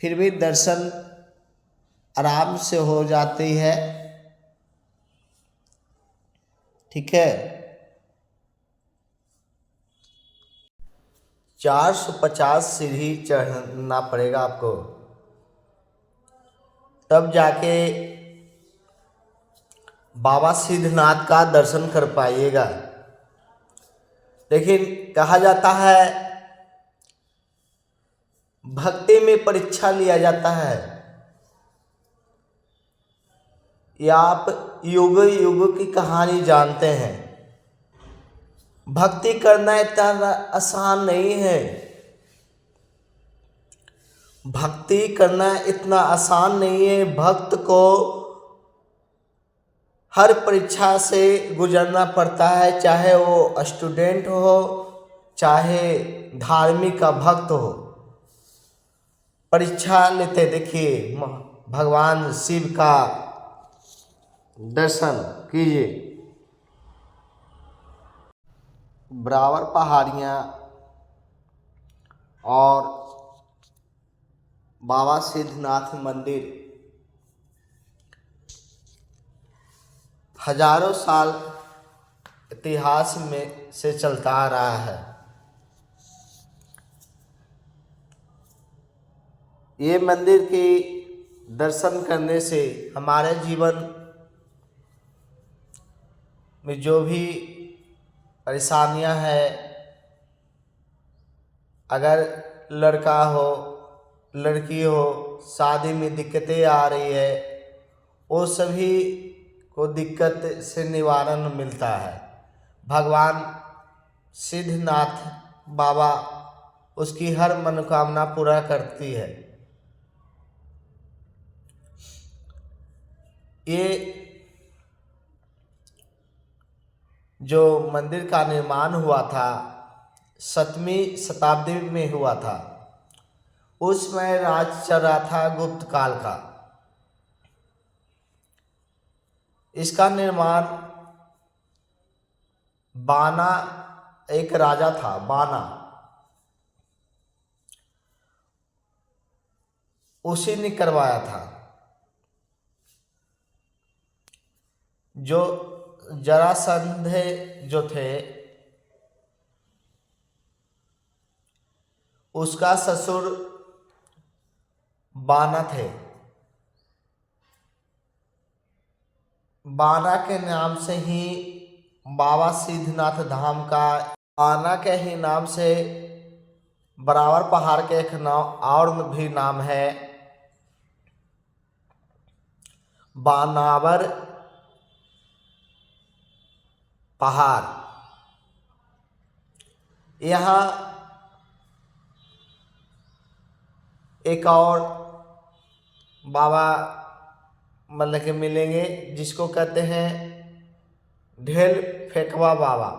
फिर भी दर्शन आराम से हो जाती है। ठीक है। 450 सीढ़ी चढ़ना पड़ेगा आपको, तब जाके बाबा सिद्धनाथ का दर्शन कर पाइएगा। लेकिन कहा जाता है भक्ति में परीक्षा लिया जाता है। या आप युग युग की कहानी जानते हैं। भक्ति करना इतना आसान नहीं है। भक्ति करना इतना आसान नहीं है। भक्त को हर परीक्षा से गुजरना पड़ता है, चाहे वो स्टूडेंट हो, चाहे धार्मिक का भक्त हो। परीक्षा लेते देखिए, भगवान शिव का दर्शन कीजिए। ब्रावर पहाड़ियाँ और बाबा सिद्धनाथ मंदिर हजारों साल इतिहास में से चलता आ रहा है। ये मंदिर के दर्शन करने से हमारे जीवन में जो भी परेशानियां हैं, अगर लड़का हो, लड़की हो, शादी में दिक्कतें आ रही है, वो सभी को दिक्कत से निवारण मिलता है। भगवान सिद्धनाथ बाबा उसकी हर मनोकामना पूरा करती है। ये जो मंदिर का निर्माण हुआ था 7वीं शताब्दी में हुआ था। उसमें राज चल रहा था गुप्त काल का। इसका निर्माण बाना, एक राजा था बाना, उसी ने करवाया था। जो जरासंध जो थे, उसका ससुर बाना थे। बाना के नाम से ही बाबा सिद्धनाथ धाम का, बाना के ही नाम से ब्रावर पहाड़ के एक नाम और भी नाम है, बानावर पहाड़। यहाँ एक और बाबा मतलब के मिलेंगे, जिसको कहते हैं ढेल फेंकवा बाबा।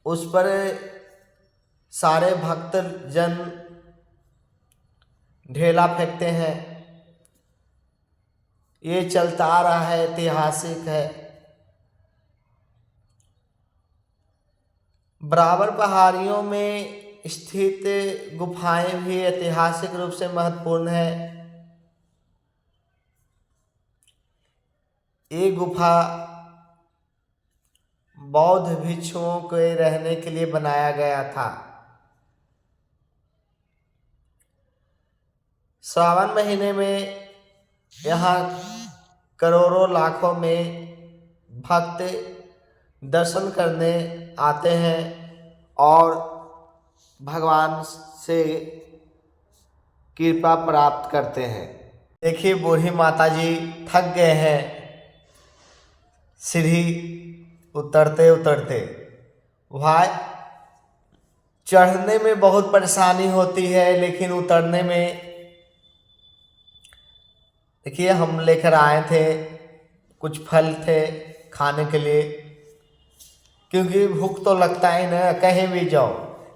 उस पर सारे भक्त जन ढेला फेंकते हैं। ये चलता आ रहा है, ऐतिहासिक है। ब्रावर पहाड़ियों में स्थित गुफाएं भी ऐतिहासिक रूप से महत्वपूर्ण है। ये गुफा बौद्ध भिक्षुओं के रहने के लिए बनाया गया था। श्रावण महीने में यहाँ करोड़ों लाखों में भक्त दर्शन करने आते हैं और भगवान से कृपा प्राप्त करते हैं। देखिए बूढ़ी माता जी थक गए हैं सीढ़ी उतरते उतरते। भाई चढ़ने में बहुत परेशानी होती है, लेकिन उतरने में देखिए हम लेकर आए थे, कुछ फल थे खाने के लिए, क्योंकि भूख तो लगता है ना कहीं भी जाओ।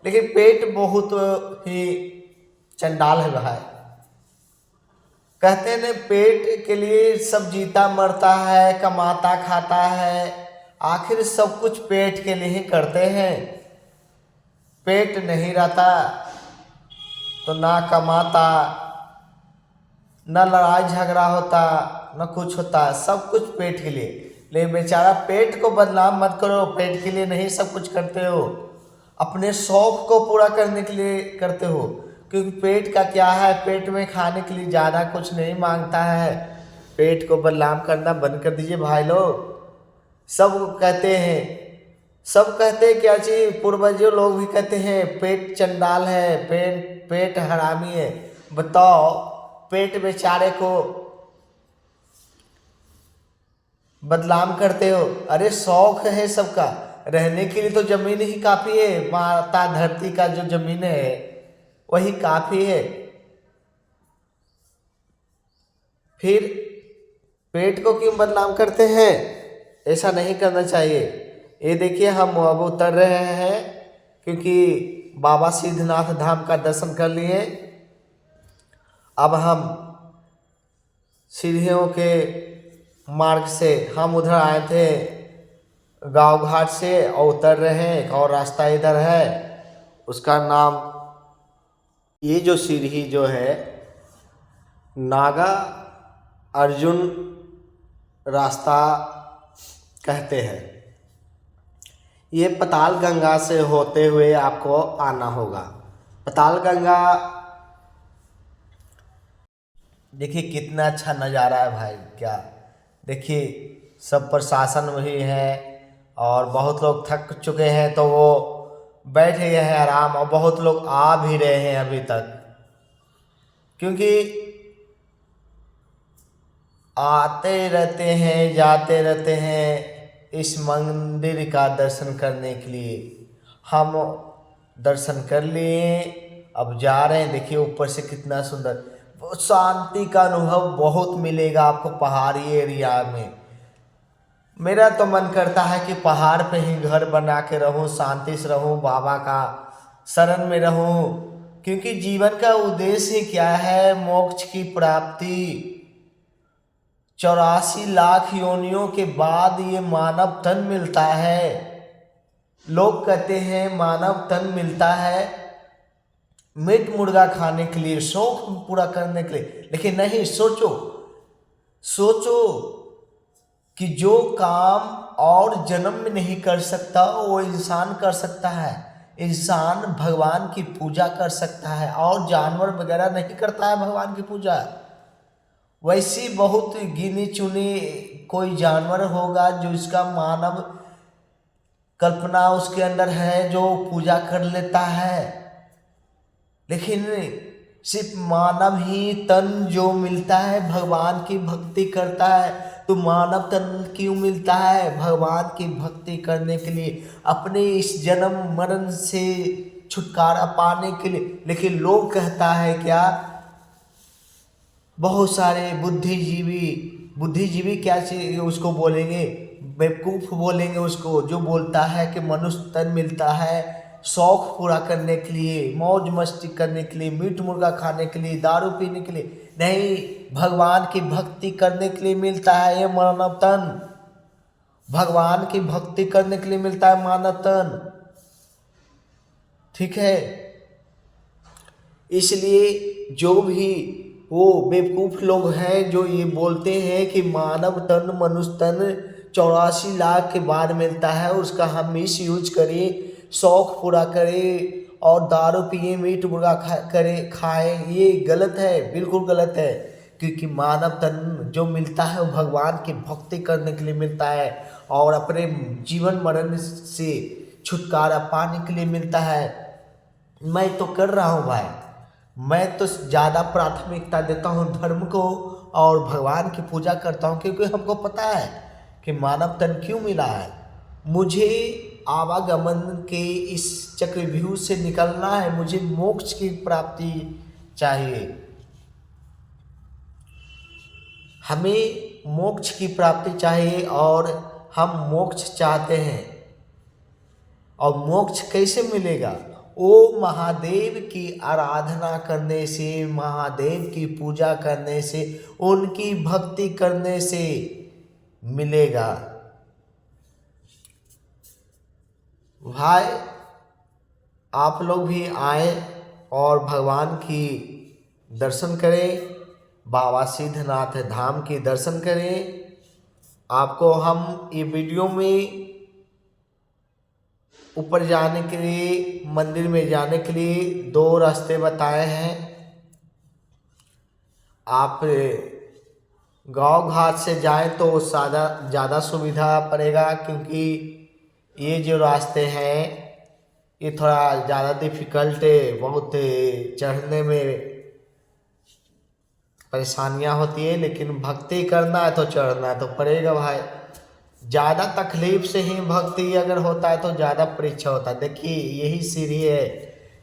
लेकिन पेट बहुत ही चंडाल है भाई। कहते हैं पेट के लिए सब जीता मरता है, कमाता खाता है, आखिर सब कुछ पेट के लिए ही करते हैं। पेट नहीं रहता तो ना कमाता, न लड़ाई झगड़ा होता, न कुछ होता, सब कुछ पेट के लिए। लेकिन बेचारा पेट को बदनाम मत करो, पेट के लिए नहीं सब कुछ करते हो, अपने शौक को पूरा करने के लिए करते हो। क्योंकि पेट का क्या है, पेट में खाने के लिए ज़्यादा कुछ नहीं मांगता है। पेट को बदनाम करना बंद कर दीजिए भाई लोग। सब कहते हैं क्या चीज, पूर्वजों लोग भी कहते हैं पेट चंडाल है, पेट हरामी है। बताओ, पेट बेचारे को बदनाम करते हो। अरे शौक है सबका, रहने के लिए तो जमीन ही काफी है, माता धरती का जो जमीन है वही काफी है। फिर पेट को क्यों बदनाम करते हैं? ऐसा नहीं करना चाहिए। ये देखिए हम अब उतर रहे हैं, क्योंकि बाबा सिद्धनाथ धाम का दर्शन कर लिए। अब हम सीढ़ियों के मार्ग से हम उधर आए थे गांव घाट से और उतर रहे हैं। एक और रास्ता इधर है, उसका नाम, ये जो सीढ़ी जो है नागा अर्जुन रास्ता कहते हैं। ये पताल गंगा से होते हुए आपको आना होगा। पताल गंगा देखिए कितना अच्छा नज़ारा है भाई, क्या देखिए, सब प्रशासन भी है और बहुत लोग थक चुके हैं तो वो बैठ गए हैं आराम, और बहुत लोग आ भी रहे हैं अभी तक, क्योंकि आते रहते हैं जाते रहते हैं इस मंदिर का दर्शन करने के लिए। हम दर्शन कर लिए, अब जा रहे हैं। देखिए ऊपर से कितना सुंदर, शांति का अनुभव बहुत मिलेगा आपको पहाड़ी एरिया में। मेरा तो मन करता है कि पहाड़ पे ही घर बना के रहूं, शांति से रहूं, बाबा का शरण में रहूं, क्योंकि जीवन का उद्देश्य ही क्या है, मोक्ष की प्राप्ति। 84 लाख योनियों के बाद ये मानव तन मिलता है। लोग कहते हैं मानव तन मिलता है मीट मुर्गा खाने के लिए, शौक पूरा करने के लिए, लेकिन नहीं, सोचो कि जो काम और जन्म में नहीं कर सकता वो इंसान कर सकता है। इंसान भगवान की पूजा कर सकता है और जानवर वगैरह नहीं करता है भगवान की पूजा। वैसी बहुत गिनी चुनी कोई जानवर होगा जो इसका मानव कल्पना उसके अंदर है, जो पूजा कर लेता है। लेकिन सिर्फ मानव ही तन जो मिलता है भगवान की भक्ति करता है। तो मानव तन क्यों मिलता है? भगवान की भक्ति करने के लिए, अपने इस जन्म मरण से छुटकारा पाने के लिए। लेकिन लोग कहता है क्या, बहुत सारे बुद्धिजीवी क्या चीज उसको बोलेंगे, बेवकूफ़ बोलेंगे उसको, जो बोलता है कि मनुष्य तन मिलता है शौक पूरा करने के लिए, मौज मस्ती करने के लिए, मीट मुर्गा खाने के लिए, दारू पीने के लिए नहीं, भगवान की भक्ति करने के लिए मिलता है ये मानव तन। भगवान की भक्ति करने के लिए मिलता है मानव तन, ठीक है। इसलिए जो भी वो बेवकूफ़ लोग हैं जो ये बोलते हैं कि मानव तन मनुष्य तन 84 लाख के बाद मिलता है, उसका हम मिस यूज करें, शौक पूरा करें और दारू पिए, मीट मुर्गा खाएं, ये गलत है, बिल्कुल गलत है। क्योंकि मानव तन जो मिलता है वो भगवान की भक्ति करने के लिए मिलता है और अपने जीवन मरण से छुटकारा पाने के लिए मिलता है। मैं तो कर रहा हूँ भाई, मैं तो ज़्यादा प्राथमिकता देता हूँ धर्म को और भगवान की पूजा करता हूँ, क्योंकि हमको पता है कि मानव तन क्यों मिला है। मुझे आवागमन के इस चक्रव्यूह से निकलना है, मुझे मोक्ष की प्राप्ति चाहिए। हमें मोक्ष की प्राप्ति चाहिए और हम मोक्ष चाहते हैं। और मोक्ष कैसे मिलेगा? वो महादेव की आराधना करने से, महादेव की पूजा करने से, उनकी भक्ति करने से मिलेगा भाई। आप लोग भी आए और भगवान की दर्शन करें, बाबा सिद्धनाथ धाम की दर्शन करें। आपको हम ये वीडियो में ऊपर जाने के लिए, मंदिर में जाने के लिए 2 रास्ते बताए हैं। आप गांव घाट से जाएं तो ज़्यादा सुविधा पड़ेगा, क्योंकि ये जो रास्ते हैं ये थोड़ा ज़्यादा डिफ़िकल्ट है, बहुत चढ़ने में परेशानियां होती है। लेकिन भक्ति करना है तो चढ़ना तो पड़ेगा भाई। ज़्यादा तकलीफ से ही भक्ति अगर होता है तो ज़्यादा परीक्षा होता है। देखिए यही सीढ़ी है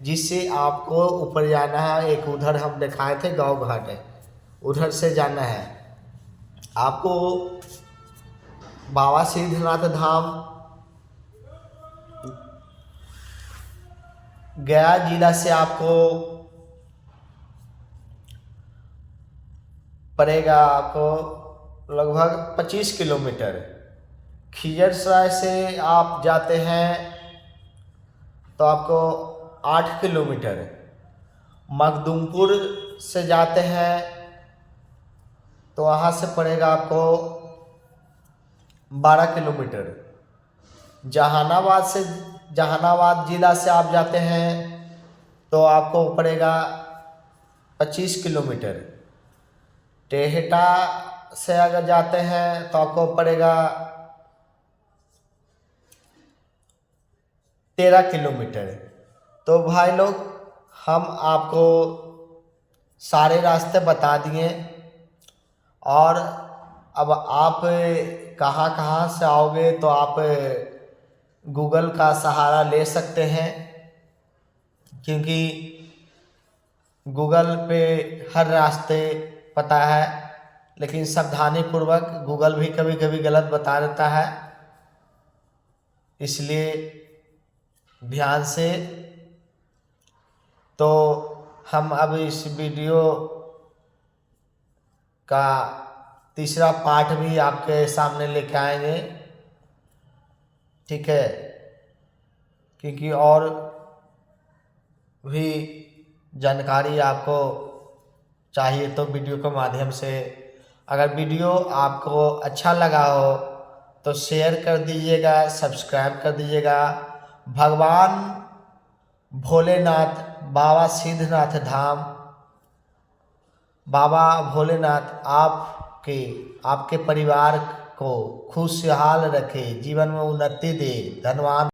जिससे आपको ऊपर जाना है। एक उधर हम दिखाए थे गांव घाट है, उधर से जाना है आपको। बाबा सिद्धनाथ धाम गया जिला से आपको पड़ेगा, आपको लगभग 25 किलोमीटर। खिजरसराय से आप जाते हैं तो आपको 8 किलोमीटर। मखदूमपुर से जाते हैं तो वहाँ से पड़ेगा आपको 12 किलोमीटर। जहानाबाद जिला से आप जाते हैं तो आपको पड़ेगा 25 किलोमीटर। टेहटा से अगर जाते हैं तो आपको पड़ेगा 13 किलोमीटर। तो भाई लोग हम आपको सारे रास्ते बता दिए, और अब आप कहाँ कहाँ से आओगे तो आप गूगल का सहारा ले सकते हैं, क्योंकि गूगल पे हर रास्ते पता है। लेकिन सावधानी पूर्वक, गूगल भी कभी कभी गलत बता देता है, इसलिए ध्यान से। तो हम अब इस वीडियो का तीसरा पार्ट भी आपके सामने लेके आएंगे, ठीक है, क्योंकि और भी जानकारी आपको चाहिए तो वीडियो के माध्यम से। अगर वीडियो आपको अच्छा लगा हो तो शेयर कर दीजिएगा, सब्सक्राइब कर दीजिएगा। भगवान भोलेनाथ, बाबा सिद्धनाथ धाम, बाबा भोलेनाथ आपके परिवार को खुशहाल रखे, जीवन में उन्नति दे। धन्यवाद।